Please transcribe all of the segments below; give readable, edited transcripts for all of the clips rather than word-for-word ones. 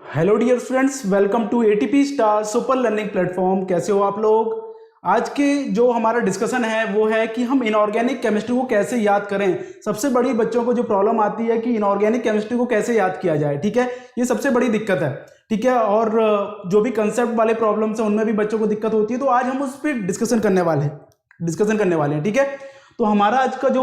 Hello dear friends, welcome to ATP star super learning platform. कैसे हो आप लोग। आज के जो हमारा डिस्कशन है वो है कि हम इनऑर्गेनिक केमिस्ट्री को कैसे याद करें। सबसे बड़ी बच्चों को जो प्रॉब्लम आती है कि इनऑर्गेनिक केमिस्ट्री को कैसे याद किया जाए, ठीक है, ये सबसे बड़ी दिक्कत है, ठीक है। और जो भी कंसेप्ट वाले प्रॉब्लम्स हैं उनमें भी बच्चों को दिक्कत होती है, तो आज हम उस पर डिस्कशन करने वाले हैं, ठीक है। तो हमारा आज का जो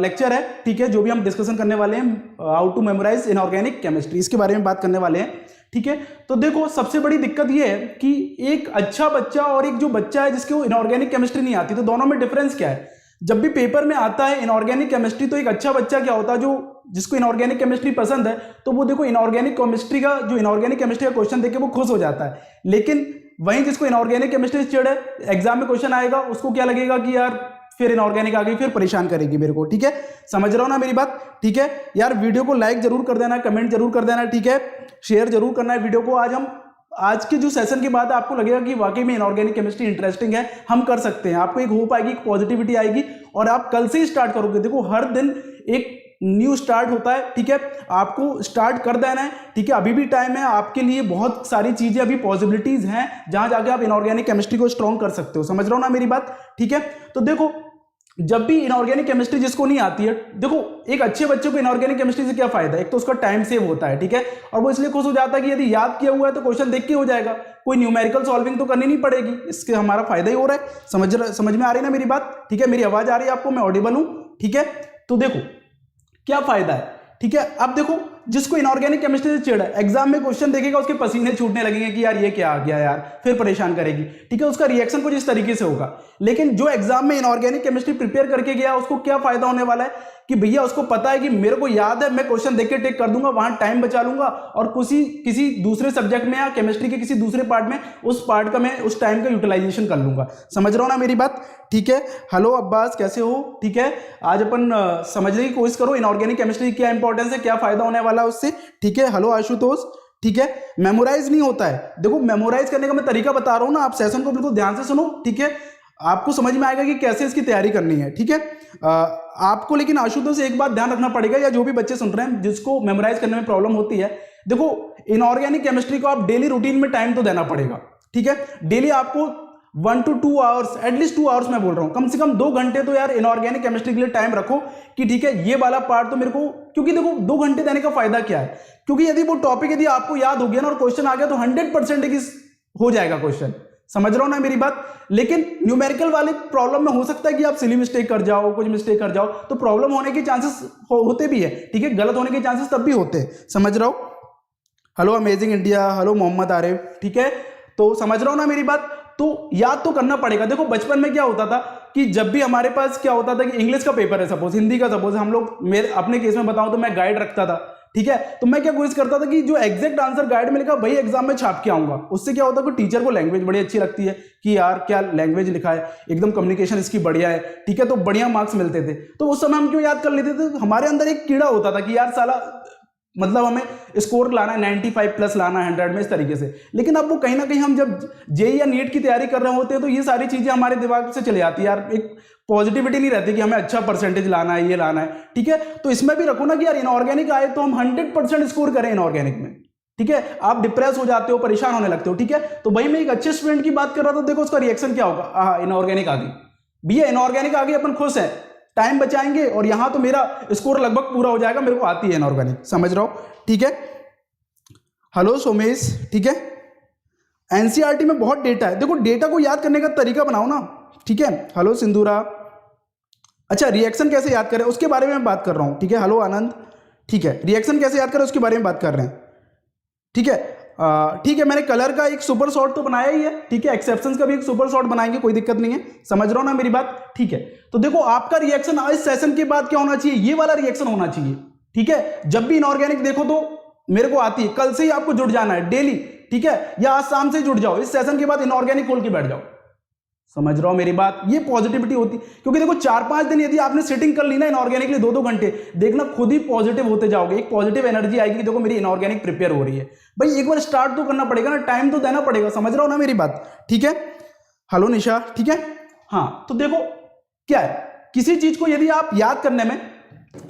लेक्चर है, ठीक है, जो भी हम डिस्कशन करने वाले हैं, how to memorise inorganic chemistry, इसके बारे में बात करने वाले हैं, ठीक है। तो देखो, सबसे बड़ी दिक्कत ये है कि एक अच्छा बच्चा और एक जो बच्चा है जिसको इनऑर्गेनिक केमिस्ट्री नहीं आती, तो दोनों में डिफरेंस क्या है। जब भी पेपर में आता है इनऑर्गेनिक केमिस्ट्री, तो एक अच्छा बच्चा क्या होता है, जो जिसको इनऑर्गेनिक केमिस्ट्री पसंद है, तो वो देखो इनऑर्गेनिक केमिस्ट्री का क्वेश्चन देख के वो खुश हो जाता है। लेकिन वहीं जिसको इनऑर्गेनिक केमिस्ट्री से चिढ़ है, एग्जाम में क्वेश्चन आएगा, उसको क्या लगेगा कि यार फिर इनऑर्गेनिक आ गई, फिर परेशान करेगी मेरे को, ठीक है। समझ रहा हो ना मेरी बात, ठीक है यार। वीडियो को लाइक जरूर कर देना, कमेंट जरूर कर देना, ठीक है, शेयर जरूर करना है वीडियो को। आज के जो सेशन के बाद आपको लगेगा कि वाकई में इनऑर्गेनिक केमिस्ट्री इंटरेस्टिंग है, हम कर सकते हैं। आपको एक होप आएगी, एक पॉजिटिविटी आएगी, और आप कल से ही स्टार्ट करोगे। देखो, हर दिन एक न्यू स्टार्ट होता है, ठीक है, आपको स्टार्ट कर देना है, ठीक है। अभी भी टाइम है आपके लिए, बहुत सारी चीजें अभी पॉसिबिलिटीज हैं जहां जाके आप इनऑर्गेनिक केमिस्ट्री को स्ट्रॉन्ग कर सकते हो। समझ रहा हो ना मेरी बात, ठीक है। तो देखो, जब भी इनऑर्गेनिक केमिस्ट्री जिसको नहीं आती है, देखो एक अच्छे बच्चे को इनऑर्गेनिक केमिस्ट्री से क्या फायदा है, एक तो उसका टाइम सेव होता है, ठीक है, और वो इसलिए खुश हो जाता है कि यदि याद किया हुआ है तो क्वेश्चन देख के हो जाएगा, कोई न्यूमेरिकल सॉल्विंग तो करनी नहीं पड़ेगी, इसके हमारा फायदा ही हो रहा है। समझ में आ रही है ना मेरी बात, ठीक है। मेरी आवाज आ रही है आपको, मैं ऑडिबल हूं, ठीक है। तो देखो क्या फायदा है, ठीक है। अब देखो, जिसको इनऑर्गेनिक केमिस्ट्री से चिढ़ है, एग्जाम में क्वेश्चन देखेगा, उसके पसीने छूटने लगेंगे कि यार ये क्या आ गया यार, फिर परेशान करेगी, ठीक है, उसका रिएक्शन कुछ इस तरीके से होगा। लेकिन जो एग्जाम में इनऑर्गेनिक केमिस्ट्री प्रिपेयर करके गया, उसको क्या फायदा होने वाला है कि भैया उसको पता है कि मेरे को याद है, मैं क्वेश्चन देख के टेक कर दूंगा, वहां टाइम बचा लूंगा, और किसी दूसरे सब्जेक्ट में या केमिस्ट्री के किसी दूसरे पार्ट में उस पार्ट का मैं उस टाइम का यूटिलाइजेशन कर लूंगा। समझ रहा हो ना मेरी बात, ठीक है। हेलो अब्बास, कैसे हो, ठीक है। आज अपन समझने की कोशिश करो इनऑर्गेनिक केमिस्ट्री क्या इंपॉर्टेंस है, क्या फायदा होने वाला है उससे, ठीक है। हेलो आशुतोष, ठीक है। मेमोराइज नहीं होता है, देखो मेमोराइज करने का मैं तरीका बता रहा हूं ना, आप सेशन को बिल्कुल ध्यान से सुनो, ठीक है, आपको समझ में आएगा कि कैसे इसकी तैयारी करनी है, ठीक है। आपको लेकिन आशुतोष एक बात ध्यान रखना पड़ेगा, या जो भी बच्चे सुन रहे हैं जिसको मेमोराइज करने में प्रॉब्लम होती है, देखो इनऑर्गेनिक केमिस्ट्री को आप डेली रूटीन में टाइम तो देना पड़ेगा, ठीक है। डेली आपको 1 to 2 आवर्स, एटलीस्ट 2 आवर्स मैं बोल रहा हूं, कम से कम 2 घंटे तो यार इनऑर्गेनिक केमिस्ट्री के लिए टाइम रखो कि ठीक है ये वाला पार्ट तो मेरे को, क्योंकि देखो 2 घंटे देने का फायदा क्या है, क्योंकि यदि वो टॉपिक यदि आपको याद हो गया ना और क्वेश्चन आ गया तो 100% हो जाएगा क्वेश्चन। समझ रहा हो ना मेरी बात। लेकिन न्यूमेरिकल वाले प्रॉब्लम में हो सकता है कि आप सिली मिस्टेक कर जाओ, कुछ मिस्टेक कर जाओ, तो प्रॉब्लम होने के चांसेस होते भी है, ठीक है, गलत होने के चांसेस तब भी होते हैं। समझ रहा हो। Hello amazing India, hello Mohammad Arif, ठीक है। तो समझ रहा हो ना मेरी बात। तो याद तो करना पड़ेगा। देखो बचपन में क्या होता था कि जब भी हमारे पास क्या होता था कि इंग्लिश का पेपर है, सपोज हिंदी का, सपोज हम लोग, मेरे अपने केस में बताऊं तो मैं गाइड रखता था, ठीक है। तो मैं क्या कोशिश करता था कि जो एग्जैक्ट आंसर गाइड में लिखा वही एग्जाम में छाप के आऊंगा। उससे क्या होता है कि टीचर को लैंग्वेज बड़ी अच्छी लगती है कि यार क्या लैंग्वेज लिखा है, एकदम कम्युनिकेशन इसकी बढ़िया है, ठीक है, तो बढ़िया मार्क्स मिलते थे। तो उस समय हम क्यों याद कर लेते थे, हमारे अंदर एक कीड़ा होता था कि यार साला मतलब हमें स्कोर लाना है 95 प्लस लाना है 100 में, इस तरीके से। लेकिन अब वो कहीं ना कहीं हम जब जेई या नीट की तैयारी कर रहे होते हैं तो ये सारी चीजें हमारे दिमाग से चले आती है यार, एक पॉजिटिविटी नहीं रहती कि हमें अच्छा परसेंटेज लाना है, ये लाना है, ठीक है। तो इसमें भी रखो ना कि यार इनऑर्गेनिक आए तो हम 100% स्कोर करें इनऑर्गेनिक में, ठीक है। आप डिप्रेस हो जाते हो, परेशान होने लगते हो, ठीक है। तो भाई मैं एक अच्छे स्टूडेंट की बात कर रहा था, देखो उसका रिएक्शन क्या होगा, इनऑर्गेनिक आ गई भैया, इनऑर्गेनिक आ गई, अपन खुश है, टाइम बचाएंगे और यहां तो मेरा स्कोर लगभग पूरा हो जाएगा, मेरे को आती है इनऑर्गेनिक। समझ रहा हो, ठीक है। हेलो सोमेश, ठीक है। एनसीईआरटी में बहुत डेटा है, देखो डेटा को याद करने का तरीका बनाओ ना, ठीक है। हेलो सिंधुरा, अच्छा रिएक्शन कैसे याद करें उसके बारे में बात कर रहा हूं, ठीक है। हेलो आनंद, ठीक है, रिएक्शन कैसे याद करें उसके बारे में बात कर रहे हैं, ठीक है। ठीक है, मैंने कलर का एक सुपर शॉट तो बनाया ही है, ठीक है, एक्सेप्शंस का भी एक सुपर शॉट बनाएंगे, कोई दिक्कत नहीं है। समझ रहा हो ना मेरी बात, ठीक है। तो देखो आपका रिएक्शन इस सेशन के बाद क्या होना चाहिए, ये वाला रिएक्शन होना चाहिए, ठीक है। जब भी इनऑर्गेनिक देखो तो मेरे को आती है, कल से ही आपको जुट जाना है डेली, ठीक है, या आज शाम से जुट जाओ, इस सेशन के बाद इनऑर्गेनिक खोल के बैठ जाओ। समझ रहा हो मेरी बात, ये पॉजिटिविटी होती, क्योंकि देखो 4-5 दिन यदि आपने सिटिंग कर ली ना इनऑर्गेनिक लिए 2-2 घंटे, देखना खुद ही पॉजिटिव होते जाओगे, एक पॉजिटिव एनर्जी आएगी कि देखो मेरी इनऑर्गेनिक प्रिपेयर हो रही है। भाई एक बार स्टार्ट तो करना पड़ेगा ना, टाइम तो देना पड़ेगा। समझ रहा हो ना मेरी बात, ठीक है। हेलो निशा, ठीक है। हाँ तो देखो क्या है, किसी चीज को यदि आप याद करने में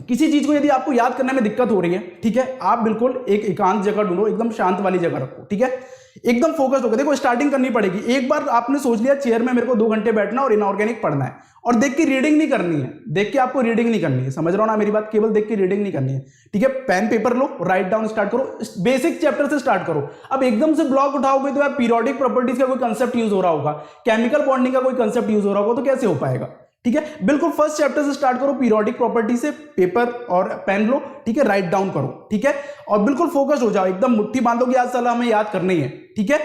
किसी चीज को यदि आपको याद करने में दिक्कत हो रही है, ठीक है, आप बिल्कुल एक एकांत जगह ढूंढो, एकदम शांत वाली जगह रखो, ठीक है, एकदम फोकस्ड होकर। देखो स्टार्टिंग करनी पड़ेगी। एक बार आपने सोच लिया चेयर में मेरे को 2 घंटे बैठना और इनऑर्गेनिक पढ़ना है, और देख के रीडिंग नहीं करनी है, देख के आपको रीडिंग नहीं करनी है, समझ रहा हो ना मेरी बात, केवल देख के रीडिंग नहीं करनी है, ठीक है। पेन पेपर लो, राइट डाउन स्टार्ट करो, बेसिक चैप्टर से स्टार्ट करो। अब एकदम से ब्लॉक उठाओगे तो यार पीरियोडिक प्रॉपर्टीज का कोई कंसेप्ट यूज हो रहा होगा, केमिकल बॉन्डिंग का कोई कंसेप्ट यूज हो रहा होगा, तो कैसे हो पाएगा, ठीक है। बिल्कुल फर्स्ट चैप्टर से स्टार्ट करो, पीरियोडिक प्रॉपर्टी से, पेपर और पेन लो, ठीक है, राइट डाउन करो, ठीक है, और बिल्कुल फोकस्ड हो जाओ, एकदम मुट्ठी बांधो कि आज साल हमें याद करनी है, ठीक है।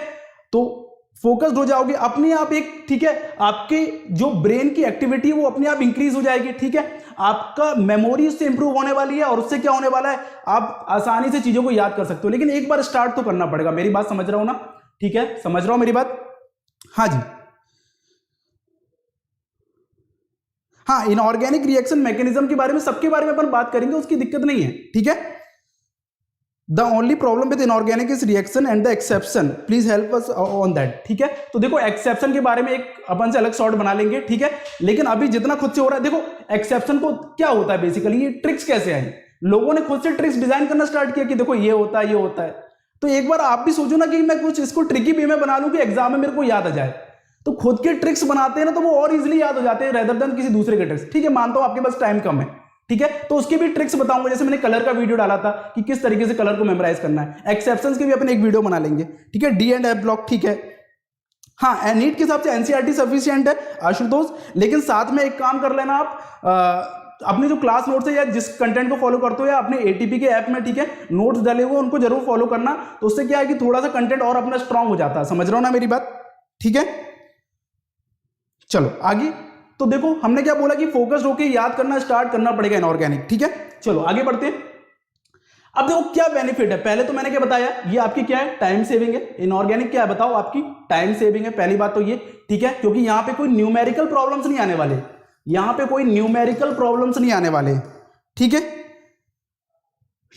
तो फोकस्ड हो जाओगे अपने आप, एक, ठीक है, आपके जो ब्रेन की एक्टिविटी है वो अपने आप इंक्रीज हो जाएगी, ठीक है, आपका मेमोरी उससे इंप्रूव होने वाली है, और उससे क्या होने वाला है, आप आसानी से चीजों को याद कर सकते हो। लेकिन एक बार स्टार्ट तो करना पड़ेगा, मेरी बात समझ रहा हो ना, ठीक है, समझ रहा हो मेरी बात, हाँ जी। हाँ, इनऑर्गेनिक रिएक्शन मैकेनिज्म के बारे में, सबके बारे में अपन बात करेंगे, उसकी दिक्कत नहीं है, ठीक है। The only problem with inorganic is reaction and the exception, please help us on that, ठीक है। तो देखो एक्सेप्शन के बारे में एक अपन से अलग शॉर्ट बना लेंगे, ठीक है, लेकिन अभी जितना खुद से हो रहा है, देखो एक्सेप्शन को क्या होता है बेसिकली, ये ट्रिक्स कैसे आई, लोगों ने खुद से ट्रिक्स डिजाइन करना स्टार्ट किया कि देखो ये होता है, ये होता है। तो एक बार आप भी सोचो ना कि मैं कुछ इसको ट्रिकी वे में बना लूं कि एग्जाम में मेरे को याद आ जाए, तो खुद के ट्रिक्स बनाते हैं ना, तो वो और इजीली याद हो जाते हैं रेदर देन किसी दूसरे के ट्रिक्स, ठीक है। मानता हूं आपके पास टाइम कम है, ठीक है, तो उसके भी ट्रिक्स बताऊंगा, जैसे मैंने कलर का वीडियो डाला था कि किस तरीके से कलर को मेमोराइज करना है। एक्सेप्शंस के भी अपन एक वीडियो बना लेंगे, ठीक है, डी एंड एफ ब्लॉक, ठीक है। हाँ, नीट के हिसाब से एनसीईआरटी सफिशिएंट है आशुतोष, लेकिन साथ में एक काम कर लेना आप, अपने जो क्लास नोट्स है या जिस कंटेंट को फॉलो करते हो या अपने एटीपी के ऐप में, ठीक है, नोट्स डाले हुए उनको जरूर फॉलो करना, तो उससे क्या है कि थोड़ा सा कंटेंट और अपना स्ट्रांग हो जाता है, समझ रहा हो ना मेरी बात, ठीक है। चलो आगे, तो देखो हमने क्या बोला कि फोकस्ड होकर याद करना स्टार्ट करना पड़ेगा इनऑर्गेनिक, ठीक है। चलो आगे बढ़ते हैं। अब देखो क्या बेनिफिट है, पहले तो मैंने क्या बताया, ये आपकी क्या है, टाइम सेविंग है। इनऑर्गेनिक क्या है बताओ, आपकी टाइम सेविंग है, पहली बात तो ये, ठीक है, क्योंकि यहां पे कोई न्यूमेरिकल प्रॉब्लम्स नहीं आने वाले, यहां पे कोई न्यूमेरिकल प्रॉब्लम्स नहीं आने वाले, ठीक है,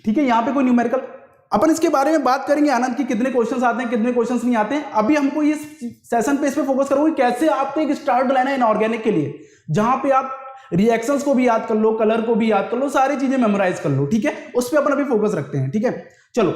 ठीक है, यहां पे कोई न्यूमेरिकल, अपन इसके बारे में बात करेंगे आनंद की कितने क्वेश्चंस आते हैं कितने क्वेश्चंस नहीं आते हैं। अभी हमको ये सेशन पे इस पे फोकस करोगे कैसे आपको एक स्टार्ट लेना है इनऑर्गेनिक के लिए, जहां पे आप रिएक्शंस को भी याद कर लो, कलर को भी याद कर लो, सारी चीजें मेमोराइज कर लो, ठीक है, उस पर अपन अभी फोकस रखते हैं, ठीक है। चलो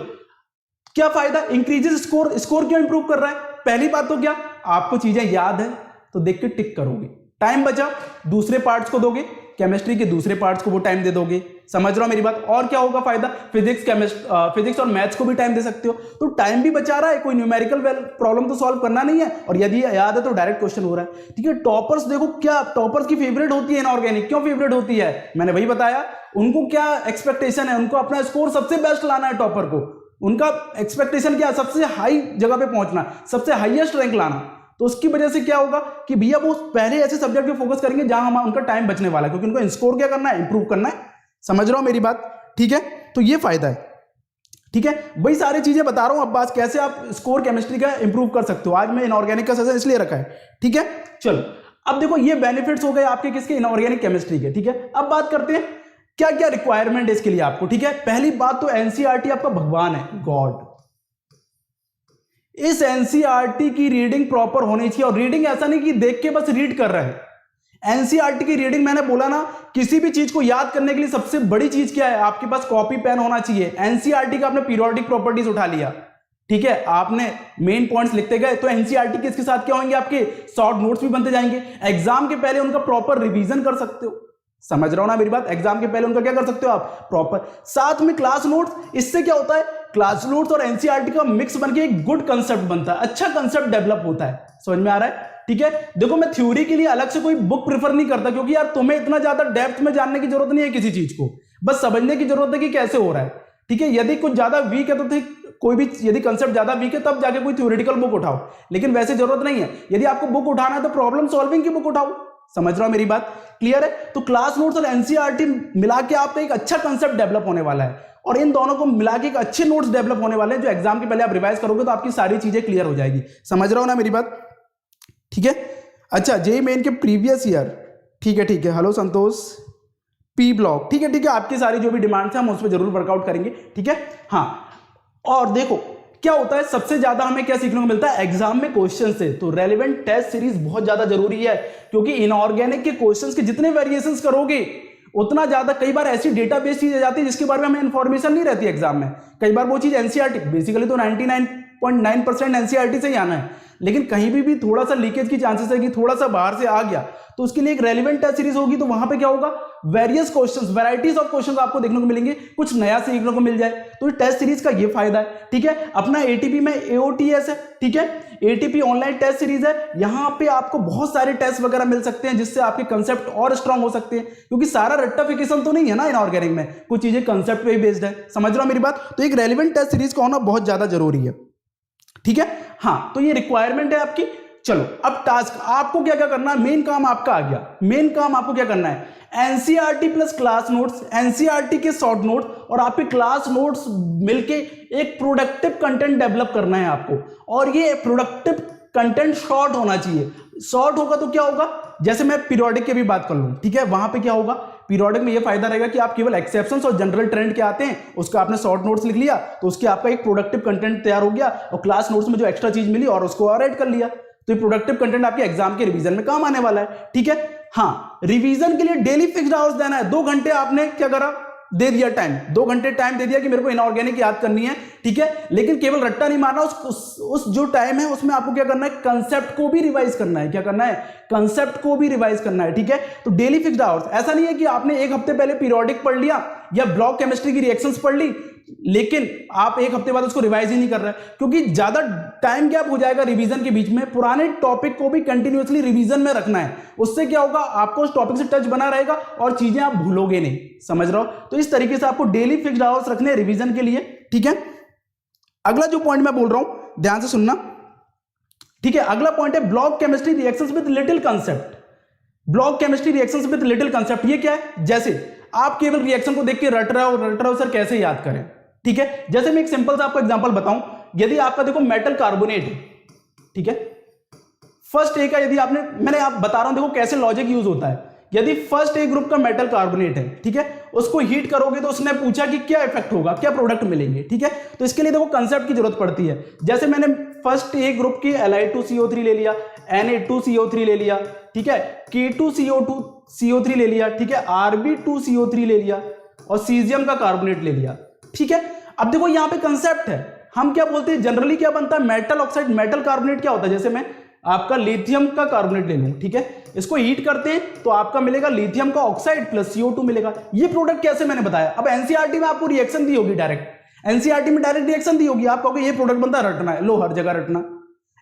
क्या फायदा, इंक्रीजेस स्कोर, स्कोर क्यों इंप्रूव कर रहा है, पहली बात तो क्या, आपको चीजें याद है तो देख के टिक करोगे, टाइम बचा, दूसरे पार्ट्स को दोगे, केमिस्ट्री के दूसरे पार्ट्स को वो टाइम दे दोगे, समझ रहा हो मेरी बात। और क्या होगा फायदा, फिजिक्स और मैथ्स को भी टाइम दे सकते हो, तो टाइम भी बचा रहा है, कोई न्यूमेरिकल प्रॉब्लम तो सॉल्व करना नहीं है, और यदि याद है तो डायरेक्ट क्वेश्चन हो रहा है, ठीक है। टॉपर्स देखो क्या, टॉपर्स की फेवरेट होती है इनऑर्गेनिक, क्यों फेवरेट होती है, मैंने वही बताया, उनको क्या एक्सपेक्टेशन है, उनको अपना स्कोर सबसे बेस्ट लाना है, टॉपर को उनका एक्सपेक्टेशन क्या, सबसे हाई जगह पे पहुंचना, सबसे हाईएस्ट रैंक लाना। तो उसकी वजह से क्या होगा कि भैया वो पहले ऐसे सब्जेक्ट पे फोकस करेंगे जहां हम उनका टाइम बचने वाला है, क्योंकि उनको स्कोर क्या करना है, इंप्रूव करना है, समझ रहा हो मेरी बात, ठीक है। तो ये फायदा है, ठीक है, वही सारी चीजें बता रहा हूं। अब बात कैसे आप स्कोर केमिस्ट्री का इंप्रूव कर सकते हो, आज मैं इनऑर्गेनिक का सेशन इसलिए रखा है, ठीक है। चलो अब देखो ये बेनिफिट्स हो गए आपके किसके, इनऑर्गेनिक केमिस्ट्री के, ठीक है। अब बात करते हैं क्या क्या रिक्वायरमेंट है इसके लिए आपको, ठीक है। पहली बात तो एनसीईआरटी आपका भगवान है, गॉड, इस एनसीईआरटी की रीडिंग प्रॉपर होनी चाहिए, और रीडिंग ऐसा नहीं कि देख के बस रीड कर रहे हैं। एनसीईआरटी की रीडिंग, मैंने बोला ना, किसी भी चीज को याद करने के लिए सबसे बड़ी चीज क्या है, आपके पास कॉपी पेन होना चाहिए। एनसीईआरटी का आपने पीरियोडिक प्रॉपर्टीज उठा लिया, ठीक है, आपने मेन पॉइंट्स लिखते गए, तो एनसीईआरटी के इसके साथ क्या होंगे, आपके शॉर्ट नोट्स भी बनते जाएंगे, एग्जाम के पहले उनका प्रॉपर रिवीजन कर सकते हो, समझ रहा हो ना मेरी बात, एग्जाम के पहले उनका क्या कर सकते हो आप, प्रॉपर, साथ में क्लास नोट्स। इससे क्या होता है, क्लास नोट्स और एनसीईआरटी का मिक्स बनके एक गुड कंसेप्ट बनता है, अच्छा कंसेप्ट डेवलप होता है, समझ में आ रहा है, ठीक है। देखो मैं थ्योरी के लिए अलग से कोई बुक प्रेफर नहीं करता, क्योंकि यार तुम्हें इतना ज्यादा डेप्थ में जानने की जरूरत नहीं है किसी चीज को, बस समझने की जरूरत है कि कैसे हो रहा है, ठीक है। यदि कुछ ज्यादा वीक है तो कोई भी यदि कंसेप्ट ज्यादा वीक है तब जाके कोई थ्योरेटिकल बुक उठाओ, लेकिन वैसे जरूरत नहीं है। यदि आपको बुक उठाना है तो प्रॉब्लम सॉल्विंग की बुक उठाओ, समझ रहा हो मेरी बात, क्लियर है। तो क्लास नोट्स और एनसीईआरटी मिला के आपका एक अच्छा कंसेप्ट डेवलप होने वाला है, और इन दोनों को मिला के एक अच्छे नोट्स डेवलप होने वाले हैं, जो एग्जाम के पहले आप रिवाइज करोगे तो आपकी सारी चीजें क्लियर हो जाएगी, समझ रहा हो ना मेरी बात, ठीक है। अच्छा, जेईई मेन के प्रीवियस ईयर, ठीक है, ठीक है, हेलो संतोष, पी ब्लॉक, ठीक है, ठीक है, आपकी सारी जो भी डिमांड्स हैं हम उस पर जरूर वर्कआउट करेंगे, ठीक है। हाँ, और देखो क्या होता है, सबसे ज्यादा हमें क्या सीखने को मिलता है एग्जाम में क्वेश्चन से, तो रेलेवेंट टेस्ट सीरीज बहुत ज्यादा जरूरी है, क्योंकि इनऑर्गेनिक के क्वेश्चंस के जितने वेरिएशंस करोगे उतना ज्यादा कई बार ऐसी डेटाबेस चीज आ जाती है जिसके बारे में हमें इंफॉर्मेशन नहीं रहती एग्जाम में। कई बार वो चीज एनसीईआरटी, बेसिकली तो 99.9% एनसीईआरटी से ही आना है, लेकिन कहीं भी थोड़ा सा लीकेज की चांसेस है कि थोड़ा सा बाहर से आ गया, तो उसके लिए एक रेलिवेंट टेस्ट सीरीज होगी। तो वहां पे क्या होगा, various questions, varieties of questions आपको देखने को मिलेंगे, कुछ नया सीखने को मिल जाए। तो टेस्ट सीरीज का ये फायदा है, ठीक है। अपना एटीपी में एओटीएस है, ठीक है, एटीपी ऑनलाइन टेस्ट सीरीज है। यहां पे आपको बहुत सारे टेस्ट वगैरह मिल सकते हैं जिससे आपके कंसेप्ट और स्ट्रांग हो सकते हैं, क्योंकि सारा रट्टाफिकेशन तो नहीं है ना इनऑर्गेनिक में, कुछ चीजें कंसेप्ट पे ही बेस्ड है। समझ रहा हो मेरी बात? तो एक रेलिवेंट टेस्ट सीरीज का होना बहुत ज्यादा जरूरी है, ठीक है। हाँ, तो ये रिक्वायरमेंट है आपकी। चलो अब टास्क, आपको क्या क्या करना है, मेन काम आपका आ गया। मेन काम आपको क्या करना है, NCERT plus class notes, NCERT के शॉर्ट नोट्स और आपके क्लास नोट्स मिलके एक प्रोडक्टिव कंटेंट डेवलप करना है आपको। और ये प्रोडक्टिव कंटेंट शॉर्ट होना चाहिए। शॉर्ट होगा तो क्या होगा, जैसे मैं पीरियोडिक की भी बात कर लूं, ठीक है, वहां पे क्या होगा, पीरियोडिक में ये फायदा रहेगा कि आप केवल एक्सेप्शंस और जनरल ट्रेंड के आते हैं, उसका आपने शॉर्ट नोट्स लिख लिया तो उसके आपका एक प्रोडक्टिव कंटेंट तैयार हो गया, और क्लास नोट्स में जो एक्स्ट्रा चीज मिली और उसको और ऐड कर लिया। तो ये प्रोडक्टिव कंटेंट आपके एग्जाम के रिवीजन में काम आने वाला है, ठीक है। हाँ, रिवीजन के लिए डेली फिक्स्ड आवर्स देना है। 2 घंटे आपने क्या करा, दे दिया टाइम, 2 घंटे टाइम दे दिया कि मेरे को इनऑर्गेनिक याद करनी है, ठीक है। लेकिन केवल रट्टा नहीं मारना, उस जो टाइम है उसमें आपको क्या करना है, कंसेप्ट को भी रिवाइज करना है। क्या करना है, कंसेप्ट को भी रिवाइज करना है, ठीक है। तो डेली फिक्स्ड आवर्स, ऐसा नहीं है कि आपने 1 हफ्ते पहले पीरियोडिक पढ़ लिया या ब्लॉक केमिस्ट्री की रिएक्शंस पढ़ ली, लेकिन आप 1 हफ्ते बाद उसको रिवाइज ही नहीं कर रहे, क्योंकि ज्यादा टाइम गैप हो जाएगा रिवीजन के बीच में। पुराने टॉपिक को भी कंटिन्यूअसली रिवीजन में रखना है, उससे क्या होगा, आपको उस टॉपिक से टच बना रहेगा और चीजें आप भूलोगे नहीं। समझ रहे हो? तो इस तरीके से आपको डेली फिक्स्ड आवर्स रखने रिवीजन के लिए, ठीक है। अगला जो पॉइंट मैं बोल रहा हूं ध्यान से सुनना, ठीक है। अगला पॉइंट है block chemistry reactions with little concept. Block chemistry reactions with little concept, ये क्या है, जैसे आप केवल रिएक्शन को देख के रट रहे हो सर कैसे याद करें, ठीक है। जैसे मैं एक सिंपल सा आपको एग्जांपल बताऊं, यदि आपका देखो मेटल कार्बोनेट है, ठीक है, फर्स्ट ए का, यदि आपने, मैंने आप बता रहा हूं देखो कैसे लॉजिक यूज होता है। यदि फर्स्ट ए ग्रुप का मेटल कार्बोनेट है, ठीक है, उसको हीट करोगे तो उसने पूछा कि क्या इफेक्ट होगा, क्या प्रोडक्ट मिलेंगे, ठीक है। तो इसके लिए देखो कंसेप्ट की जरूरत पड़ती है। जैसे मैंने फर्स्ट ए ग्रुप की Li2CO3 ले लिया, Na2CO3 ले लिया, ठीक है, K2CO3 ले लिया, ठीक है, Rb2CO3 ले लिया और सीजियम का कार्बोनेट ले लिया, ठीक है। अब देखो यहां पे कंसेप्ट है, हम क्या बोलते हैं, जनरली क्या बनता है, मेटल ऑक्साइड, मेटल कार्बोनेट क्या होता है, जैसे मैं आपका लिथियम का कार्बोनेट ले लूं, ठीक है, इसको हीट करते हैं तो आपका मिलेगा लिथियम का ऑक्साइड प्लस CO2 मिलेगा। ये प्रोडक्ट कैसे मैंने बताया। अब एनसीईआरटी में आपको रिएक्शन दी होगी, डायरेक्ट एनसीईआरटी में डायरेक्ट रिएक्शन दी होगी, आप कहोगे ये प्रोडक्ट बनता है, रटना है, लो हर जगह रटना,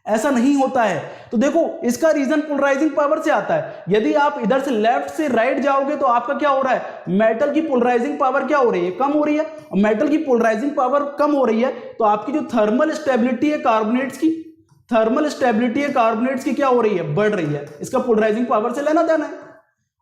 ऐसा नहीं होता है। तो देखो इसका रीजन पोलराइजिंग पावर से आता है। यदि आप इधर से लेफ्ट से राइट जाओगे तो आपका क्या हो रहा है, मेटल की पोलराइजिंग पावर क्या हो रही है, कम हो रही है। और मेटल की पोलराइजिंग पावर कम हो रही है तो आपकी जो थर्मल स्टेबिलिटी है कार्बोनेट्स की, थर्मल स्टेबिलिटी है कार्बोनेट्स की क्या हो रही है, बढ़ रही है। इसका पोलराइजिंग पावर से लेना देना है।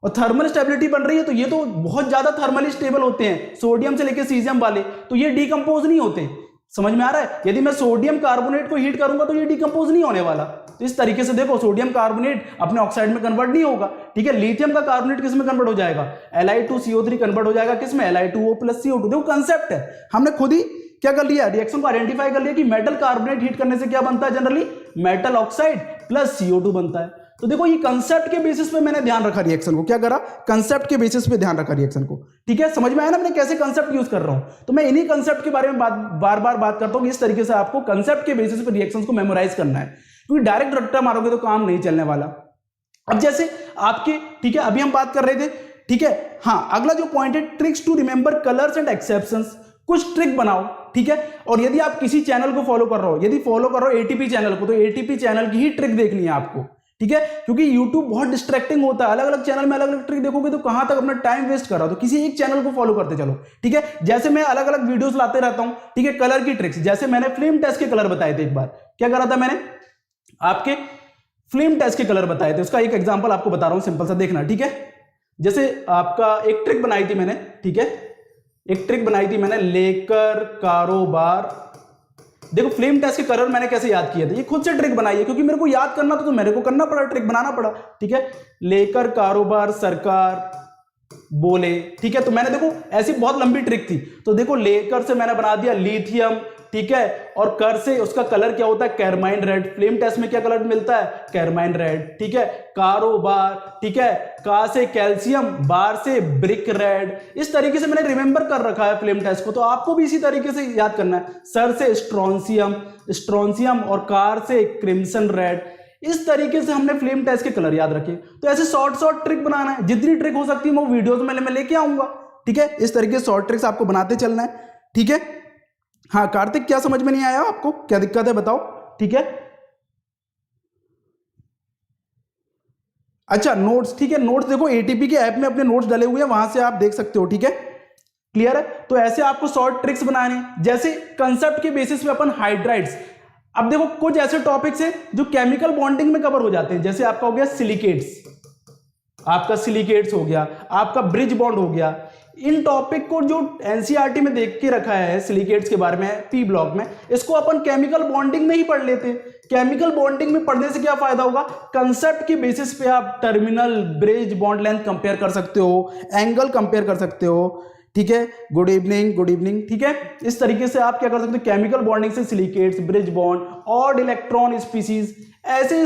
और थर्मल स्टेबिलिटी बन रही है तो ये तो बहुत ज्यादा थर्मली स्टेबल होते हैं, सोडियम से लेकर सीजियम वाले, तो ये डिकम्पोज नहीं होते। समझ में आ रहा है? यदि मैं सोडियम कार्बोनेट को हीट करूंगा तो ये डिकम्पोज नहीं होने वाला। तो इस तरीके से देखो सोडियम कार्बोनेट अपने ऑक्साइड में कन्वर्ट नहीं होगा, ठीक है। लिथियम का कार्बोनेट किस में कन्वर्ट हो जाएगा, Li2CO3 कन्वर्ट हो जाएगा किसमें, Li2O प्लस CO2। देखो कंसेप्ट है, हमने खुद ही क्या कर लिया, रिएक्शन को आइडेंटिफाई कर लिया कि मेटल कार्बोनेट हीट करने से क्या बनता है, generally metal oxide plus CO2 बनता है। तो देखो ये कंसेप्ट के बेसिस पे मैंने ध्यान रखा रिएक्शन को, क्या करा, कंसेप्ट के बेसिस पे ध्यान रखा रिएक्शन को, ठीक है। समझ में आया ना मैंने कैसे कंसेप्ट यूज कर रहा हूं। तो मैं इन्हीं कंसेप्ट के बारे में बार बार बात करता हूं कि इस तरीके से आपको कंसेप्ट के बेसिस पे रिएक्शंस को मेमोराइज करना है, क्योंकि डायरेक्ट रट्टा मारोगे तो काम नहीं चलने वाला। अब जैसे आपके, ठीक है, अभी हम बात कर रहे थे, ठीक है। हाँ, अगला जो पॉइंट है, tricks to remember colours and exceptions. कुछ ट्रिक बनाओ, ठीक है। और यदि आप किसी चैनल को फॉलो कर रहे हो, यदि फॉलो कर रहे हो एटीपी चैनल को, तो एटीपी चैनल की ही ट्रिक देखनी है आपको, ठीक है। क्योंकि YouTube बहुत डिस्ट्रैक्टिंग होता है, अलग अलग चैनल में अलग अलग ट्रिक देखोगे तो कहां तक अपना टाइम वेस्ट कर रहा हो। तो किसी एक चैनल को फॉलो करते चलो, ठीक है। जैसे मैं अलग अलग वीडियोस लाते रहता हूं, ठीक है, कलर की ट्रिक्स। जैसे मैंने फिल्म टेस्ट के कलर बताए थे, एक बार क्या करा था मैंने, आपके फिल्म टेस्ट के कलर बताए थे, उसका एक एग्जाम्पल आपको बता रहा हूं, सिंपल सा देखना, ठीक है। जैसे आपका एक ट्रिक बनाई थी मैंने, ठीक है, एक ट्रिक बनाई थी मैंने, लेकर कारोबार। देखो फिल्म टेस्ट के कलर मैंने कैसे याद किए थे, ये खुद से ट्रिक बनाई है, क्योंकि मेरे को याद करना तो मेरे को करना पड़ा, ट्रिक बनाना पड़ा, ठीक है। लेकर कारोबार सरकार बोले, ठीक है। तो मैंने देखो ऐसी बहुत लंबी ट्रिक थी, तो देखो लेकर से मैंने बना दिया लिथियम, ठीक है, और कर से उसका कलर क्या होता है, कैरमाइन रेड। फ्लेम टेस्ट में क्या कलर मिलता है, कैरमाइन रेड, ठीक है। कारोबार, ठीक है, का से कैल्शियम, बार से ब्रिक रेड। इस तरीके से मैंने रिमेंबर कर रखा है फ्लेम टेस्ट को, तो आपको भी इसी तरीके से याद करना है। सर से स्ट्रॉन्सियम, स्ट्रॉन्सियम, और कार से क्रिम्सन रेड। इस तरीके से हमने फ्लेम टेस्ट के कलर याद रखे। तो ऐसे शॉर्ट ट्रिक बनाना है, जितनी ट्रिक हो सकती है वो वीडियोस में मैं लेके आऊंगा, ठीक है। इस तरीके से शॉर्ट ट्रिक्स आपको बनाते चलना है, ठीक है। हाँ कार्तिक, क्या समझ में नहीं आया आपको, क्या दिक्कत है बताओ, ठीक है। अच्छा नोट्स, ठीक है, नोट्स देखो एटीपी के ऐप में अपने नोट्स डाले हुए हैं, वहां से आप देख सकते हो, ठीक है, क्लियर है। तो ऐसे आपको शॉर्ट ट्रिक्स बनाने, जैसे कंसेप्ट के बेसिस पे अपन हाइड्राइड्स। अब देखो कुछ ऐसे टॉपिक्स हैं जो केमिकल बॉन्डिंग में कवर हो जाते हैं, जैसे आपका हो गया सिलिकेट्स, आपका सिलिकेट्स हो गया, आपका ब्रिज बॉन्ड हो गया। इन टॉपिक को जो एनसीईआरटी में देख के रखा है सिलिकेट्स के बारे में पी ब्लॉक में, इसको अपन केमिकल बॉन्डिंग में ही पढ़ लेते हैं। केमिकल बॉन्डिंग में पढ़ने से क्या फायदा होगा, कंसेप्ट के बेसिस पे आप terminal, bridge, bond length compare कर सकते हो, एंगल कंपेयर कर सकते हो, ठीक है। गुड इवनिंग, गुड इवनिंग, ठीक है। इस तरीके से आप क्या कर सकते हो, केमिकल बॉन्डिंग से silicates, bridge bond, odd electron species, ऐसे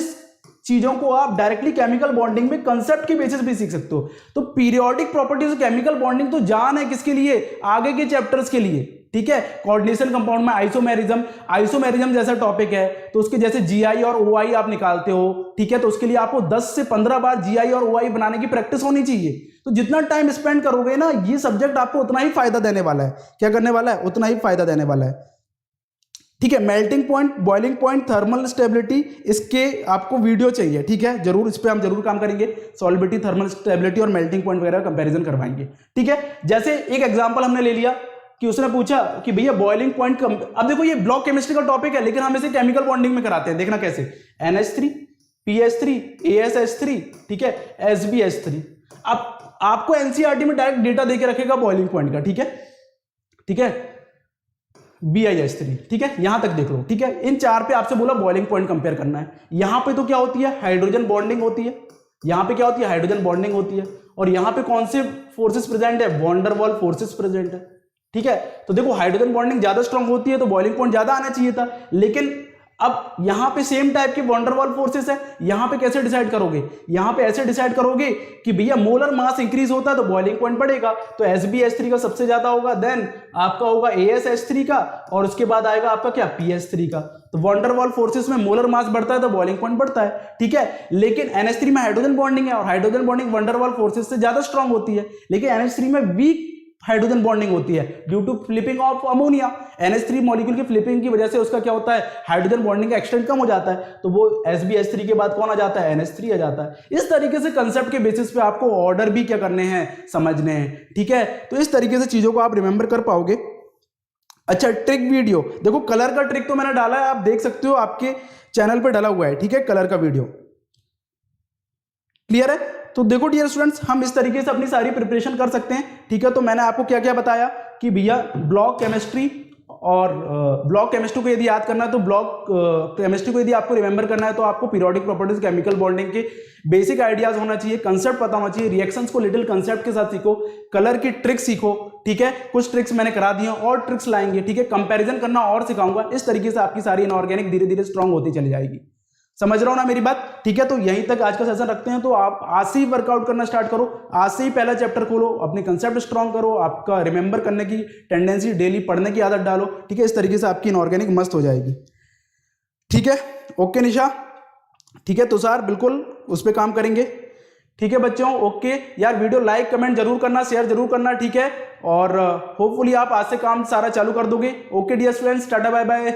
चीजों को आप डायरेक्टली केमिकल बॉन्डिंग में कंसेप्ट के बेसिस पे सीख सकते हो। तो पीरियोडिक प्रॉपर्टीज केमिकल बॉन्डिंग तो जान है किसके लिए, आगे के चैप्टर्स के लिए, ठीक है। कोऑर्डिनेशन कंपाउंड में आइसोमेरिज्म, आइसोमेरिज्म जैसा टॉपिक है तो उसके जैसे जीआई और ओआई आप निकालते हो, ठीक है। तो उसके लिए आपको 10 से 15 बार जीआई और ओआई बनाने की प्रैक्टिस होनी चाहिए। तो जितना टाइम स्पेंड करोगे ना, ये सब्जेक्ट आपको उतना ही फायदा देने वाला है। क्या करने वाला है, उतना ही फायदा देने वाला है, ठीक है। Melting point, boiling point, thermal stability, इसके आपको वीडियो चाहिए, ठीक है, जरूर इस पे हम जरूर काम करेंगे। सॉलिबिलिटी, थर्मल स्टेबिलिटी और मेल्टिंग पॉइंट वगैरह कंपैरिजन करवाएंगे, ठीक है। जैसे एक एग्जांपल हमने ले लिया कि उसने पूछा कि भैया बॉइलिंग पॉइंट, अब देखो ये ब्लॉक केमिस्ट्री का टॉपिक है, लेकिन हम इसे केमिकल बॉन्डिंग में कराते हैं। देखना कैसे, NH3 PH3 ASH3, ठीक है, SbH3। अब आपको एनसीईआरटी में डायरेक्ट डेटा देके रखेगा बॉइलिंग पॉइंट का, ठीक है, ठीक है, BiH3, ठीक है, यहां तक देख लो, ठीक है। इन चार पे आपसे बोला बॉइलिंग पॉइंट कंपेयर करना है। यहां पे तो क्या होती है, हाइड्रोजन बॉन्डिंग होती है, यहां पे क्या होती है, हाइड्रोजन बॉन्डिंग होती है, और यहां पे कौन से फोर्सेस प्रेजेंट है, वॉन डर वाल फोर्सेस प्रेजेंट है, ठीक है। तो देखो हाइड्रोजन बॉन्डिंग ज्यादा स्ट्रांग होती है तो बॉइलिंग पॉइंट ज्यादा आना चाहिए था, लेकिन अब यहां पे सेम टाइप के वॉन डर वाल फोर्सेस है। यहां पे कैसे डिसाइड करोगे, यहां पे ऐसे डिसाइड करोगे कि भैया मोलर मास इंक्रीज होता है तो बॉइलिंग पॉइंट बढ़ेगा, तो SbH3 का सबसे ज्यादा होगा, देन आपका होगा ASH3 का, और उसके बाद आएगा आपका क्या, PH3 का। तो वॉन डर वाल फोर्सेस में मोलर मास बढ़ता है तो बॉइलिंग पॉइंट बढ़ता है, ठीक है। लेकिन NH3 में हाइड्रोजन बॉन्डिंग है, और हाइड्रोजन बॉन्डिंग वॉन डर वाल फोर्सेस से ज्यादा स्ट्रांग होती है, लेकिन NH3 में वीक हाइड्रोजन बॉन्डिंग होती है due to flipping of ammonia. NH3 molecule की फ्लिपिंग की वजह से उसका क्या होता है, हाइड्रोजन बॉन्डिंग का एक्सटेंट कम हो जाता है, तो वो SbH3 के बाद कौन आ जाता है, NH3 आ जाता है। इस तरीके से कंसेप्ट के बेसिस पे आपको ऑर्डर भी क्या करने हैं, समझने हैं, ठीक है। तो इस तरीके से चीजों को आप रिमेंबर कर पाओगे। अच्छा ट्रिक वीडियो देखो, कलर का ट्रिक तो मैंने डाला है, आप देख सकते हो, आपके चैनल पे डाला हुआ है, ठीक है, कलर का वीडियो, क्लियर है। तो देखो डियर स्टूडेंट्स, हम इस तरीके से अपनी सारी प्रिपरेशन कर सकते हैं, ठीक है। तो मैंने आपको क्या क्या बताया कि भैया ब्लॉक केमिस्ट्री, और ब्लॉक केमिस्ट्री को यदि याद करना है तो ब्लॉक केमिस्ट्री को यदि आपको रिमेंबर करना है तो आपको पीरियोडिक प्रॉपर्टीज, केमिकल बॉन्डिंग के बेसिक आइडियाज होना चाहिए, कंसेप्ट पता होना चाहिए, रिएक्शंस को लिटिल कंसेप्ट के साथ सीखो, कलर की ट्रिक सीखो, ठीक है। कुछ ट्रिक्स मैंने करा दी हैं, और ट्रिक्स लाएंगे, ठीक है, कंपैरिजन करना और सिखाऊंगा। इस तरीके से आपकी सारी इनऑर्गेनिक धीरे धीरे स्ट्रांग होती चली जाएगी। समझ रहा हो ना मेरी बात, ठीक है। तो यहीं तक आज का सेशन रखते हैं। तो आप आज से ही वर्कआउट करना स्टार्ट करो, आज से ही पहला चैप्टर खोलो, अपने कंसेप्ट स्ट्रांग करो, आपका रिमेंबर करने की टेंडेंसी, डेली पढ़ने की आदत डालो, ठीक है। इस तरीके से आपकी इनऑर्गेनिक मस्त हो जाएगी, ठीक है। ओके निशा, ठीक है। तुषार बिल्कुल उस पर काम करेंगे, ठीक है बच्चों, ओके। यार वीडियो लाइक कमेंट जरूर करना, शेयर जरूर करना, ठीक है। और होपफुली आप आज से काम सारा चालू कर दोगे। ओके डियर स्टूडेंट्स, टाटा बाय बाय।